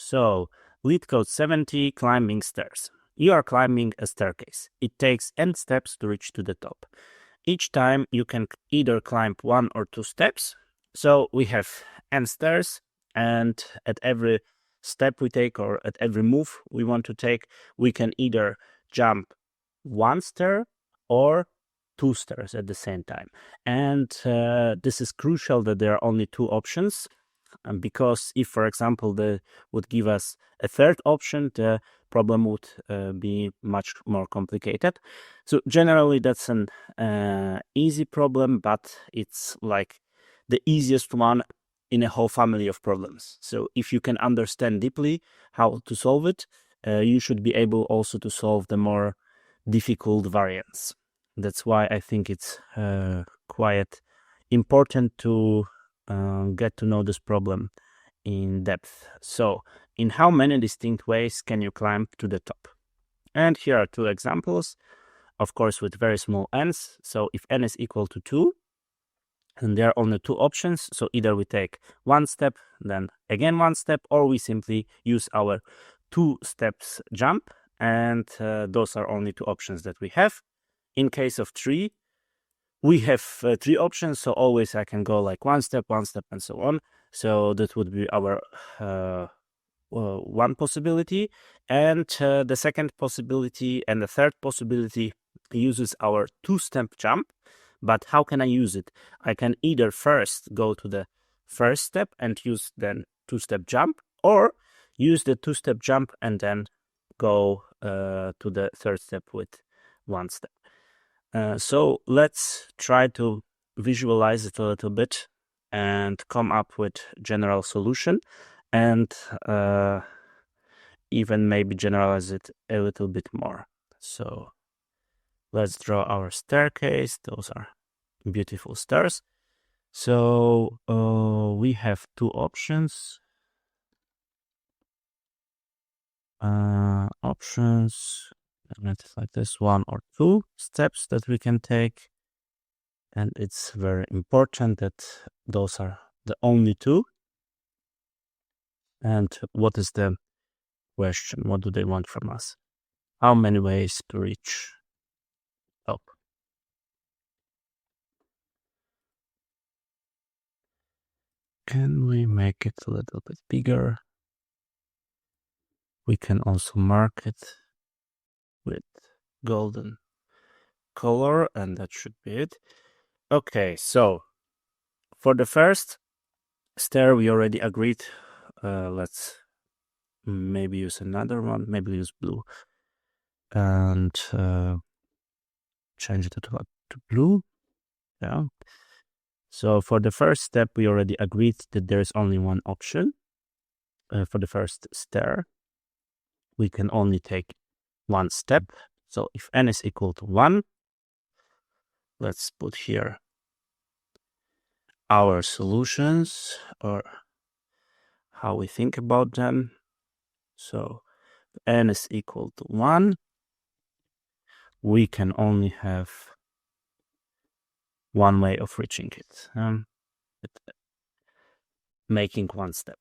So, Leetcode 70, climbing stairs. You are climbing a staircase. It takes n steps to reach to the top. Each time you can either climb 1 or 2 steps. So we have n stairs, and at every step we take or at every move we want to take, we can either jump 1 stair or 2 stairs at the same time. And this is crucial that there are only 2 options. Because if, for example, they would give us a third option, the problem would be much more complicated. So generally, that's an easy problem, but it's like the easiest one in a whole family of problems. So if you can understand deeply how to solve it, you should be able also to solve the more difficult variants. That's why I think it's quite important to get to know this problem in depth. So, in how many distinct ways can you climb to the top? And here are 2 examples, of course, with very small n's. So, if n is equal to 2, and there are only 2 options, so either we take 1 step, then again 1 step, or we simply use our 2 steps jump, and those are only 2 options that we have. In case of 3, we have 3 options, so always I can go like 1 step, and so on. So that would be our one possibility. And the second possibility and the third possibility uses our 2-step jump. But how can I use it? I can either first go to the first step and use then 2-step jump, or use the 2-step jump and then go to the third step with 1 step. So let's try to visualize it a little bit and come up with general solution, and even maybe generalize it a little bit more. So let's draw our staircase. Those are beautiful stairs. So we have 2 options. And it's like this, 1 or 2 steps that we can take. And it's very important that those are the only 2. And what is the question? What do they want from us? How many ways to reach top? Can we make it a little bit bigger? We can also mark it with golden color, and that should be it. Okay, so for the first stair, we already agreed. Let's maybe use another one, maybe use blue, and change it to blue. Yeah. So for the first step, we already agreed that there is only one option. For the first stair, we can only take 1 step. So if n is equal to 1, let's put here our solutions, or how we think about them. So if n is equal to 1, we can only have 1 way of reaching it, making 1 step.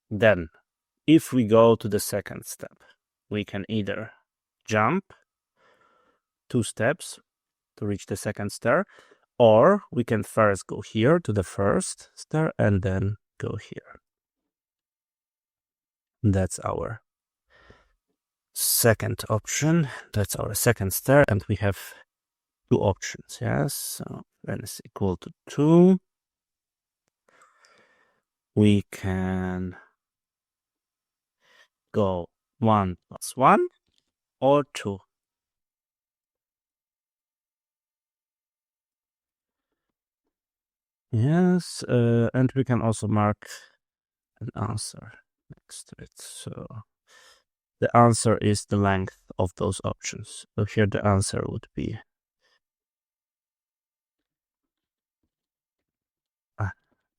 Then, if we go to the second step, we can either jump 2 steps to reach the second stair, or we can first go here to the first stair and then go here. That's our second option. That's our second stair, and we have 2 options. Yes, so n is equal to 2. We can go 1 plus 1 or 2. Yes, and we can also mark an answer next to it. So the answer is the length of those options. So here the answer would be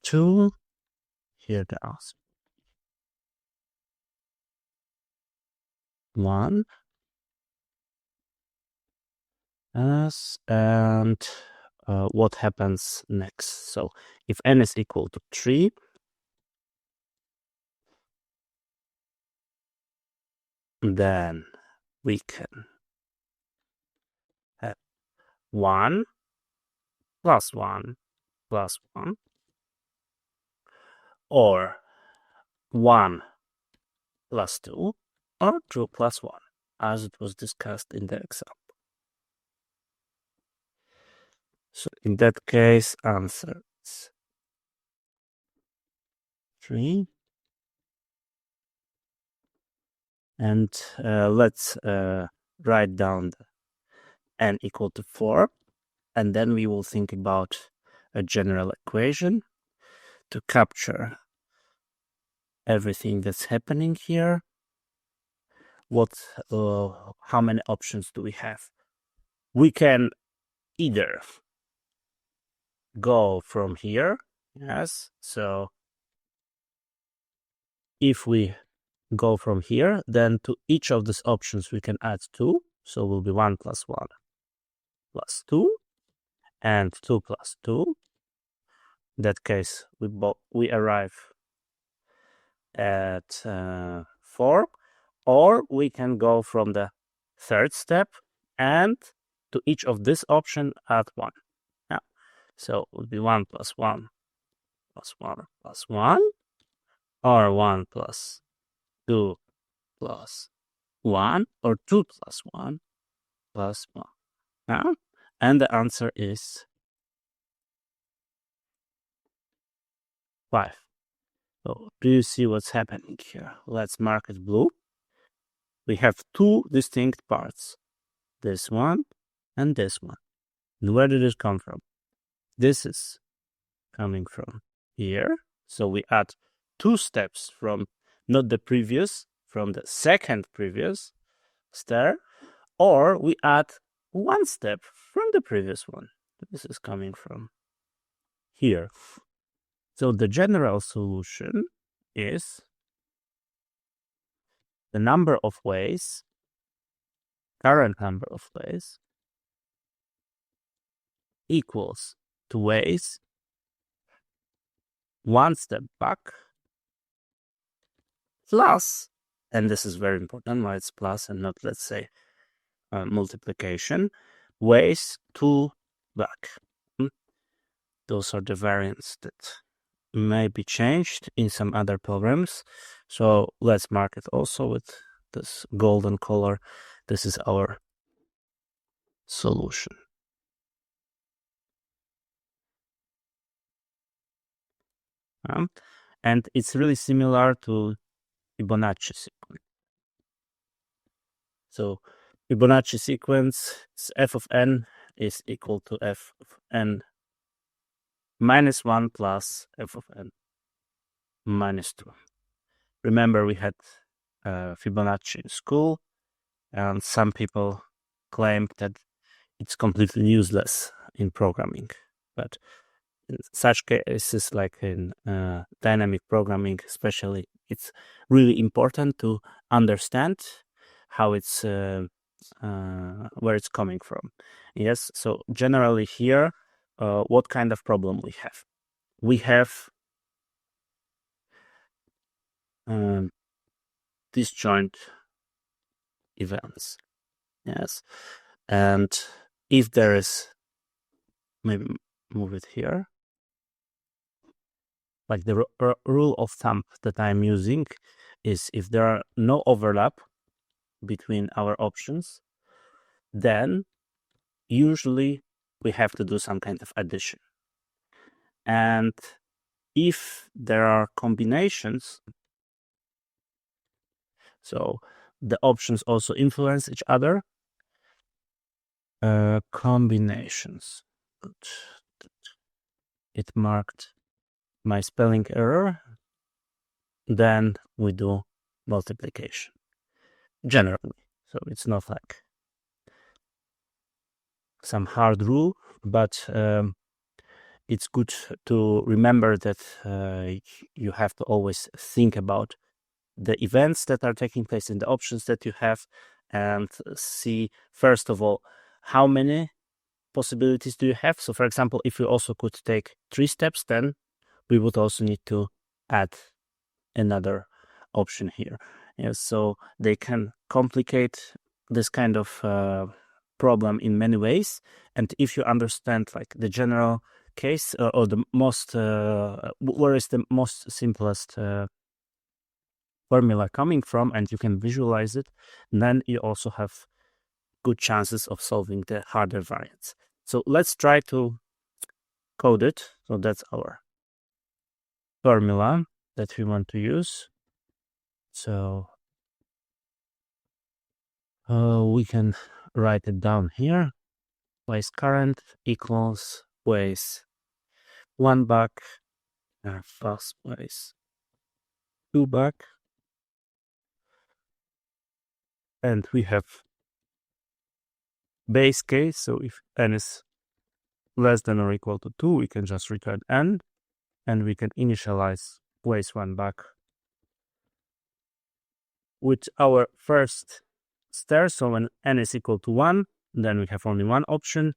2. Here the answer 1. Yes, and what happens next? So if n is equal to 3, then we can have 1 plus 1 plus 1, or 1 plus 2, or 2 plus 1, as it was discussed in the example. So in that case, answer is 3. And let's write down the n equal to 4, and then we will think about a general equation to capture everything that's happening here. How many options do we have? We can either go from here, yes, so if we go from here, then to each of these options we can add 2, so it will be 1 plus 1 plus 2, and 2 plus 2. In that case, we arrive at 4, or we can go from the third step and to each of this option add 1. Yeah. So it would be 1 plus 1 plus 1 plus 1, or 1 plus 2 plus 1, or 2 plus 1 plus 1. Yeah. And the answer is 5. So do you see what's happening here? Let's mark it blue. We have 2 distinct parts, this one and this one. And where did it come from? This is coming from here. So we add 2 steps from not the previous, from the second previous stair, or we add 1 step from the previous one. This is coming from here. So the general solution is the number of ways, current number of ways, equals to ways 1 step back plus, and this is very important why it's plus and not, let's say, multiplication, ways 2 back. Those are the variants that may be changed in some other programs. So let's mark it also with this golden color. This is our solution. And it's really similar to Fibonacci sequence. So Fibonacci sequence, f of n is equal to f of n minus 1 plus f of n minus 2. Remember, we had Fibonacci in school, and some people claimed that it's completely useless in programming. But in such cases, like in dynamic programming especially, it's really important to understand how it's where it's coming from. Yes, so generally here, what kind of problem we have? We have disjoint events. Yes, and if there is, maybe move it here, like the rule of thumb that I'm using is if there are no overlap between our options, then usually we have to do some kind of addition. And if there are combinations, so the options also influence each other, combinations. It marked my spelling error. Then we do multiplication generally. So it's not like some hard rule, but it's good to remember that you have to always think about the events that are taking place in the options that you have, and see, first of all, how many possibilities do you have. So for example, if we also could take 3 steps, then we would also need to add another option here. Yeah, so they can complicate this kind of problem in many ways. And if you understand like the general case or the most where is the most simplest formula coming from, and you can visualize it, then you also have good chances of solving the harder variants. So let's try to code it. So that's our formula that we want to use. So we can write it down here. Place current equals place 1 back plus place 2 back. And we have base case. So if n is less than or equal to 2, we can just return n. And we can initialize place 1 back with our first stair. So when n is equal to 1, then we have only one option.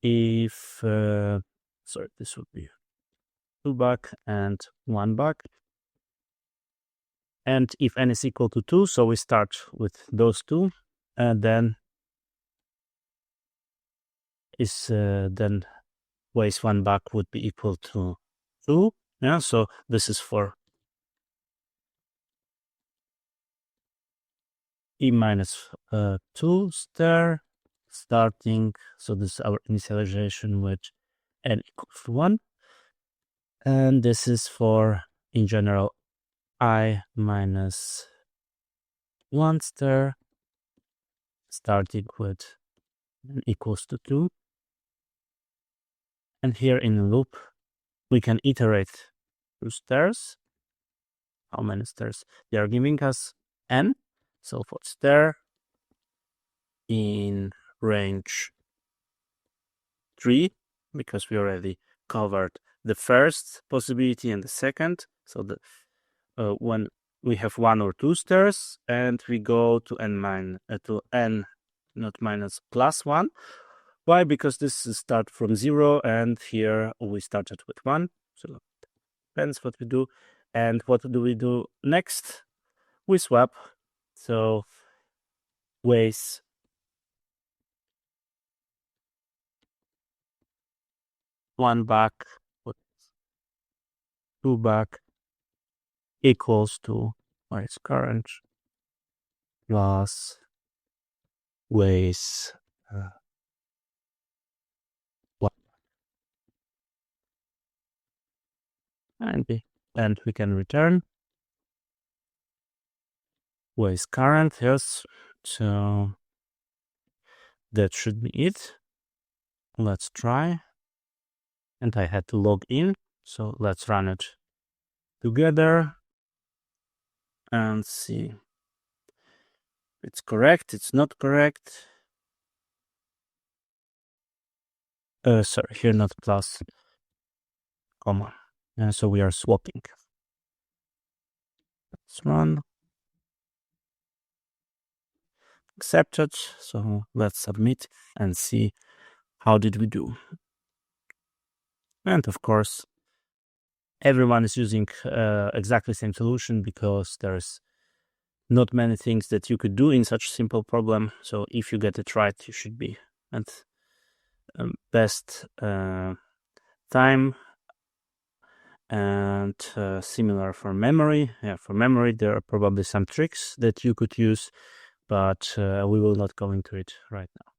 If, sorry, this would be 2 back and 1 back. And if n is equal to 2, so we start with those two, and then then place 1 back would be equal to 2. Yeah, so this is for e minus 2 stair starting. So this is our initialization with n equals to 1. And this is for, in general, I minus 1 stair starting with n equals to 2. And here in the loop, we can iterate through stairs. How many stairs they are giving us? N. So for stair in range 3, because we already covered the first possibility and the second. So the when we have 1 or 2 stairs, and we go to n not minus plus 1. Why? Because this is start from 0, and here we started with 1. So depends what we do. And what do we do next? We swap. So ways 1 back, 2 back equals to what is current plus ways 1. And we can return ways current. Yes, so that should be it. Let's try. And I had to log in, so let's run it together and see. It's correct, it's not correct. Sorry, here not plus, comma. And so we are swapping. Let's run. Accepted. So let's submit and see how did we do. And of course, everyone is using exactly the same solution, because there's not many things that you could do in such a simple problem. So if you get it right, you should be at best time. And similar for memory. Yeah, for memory, there are probably some tricks that you could use, but we will not go into it right now.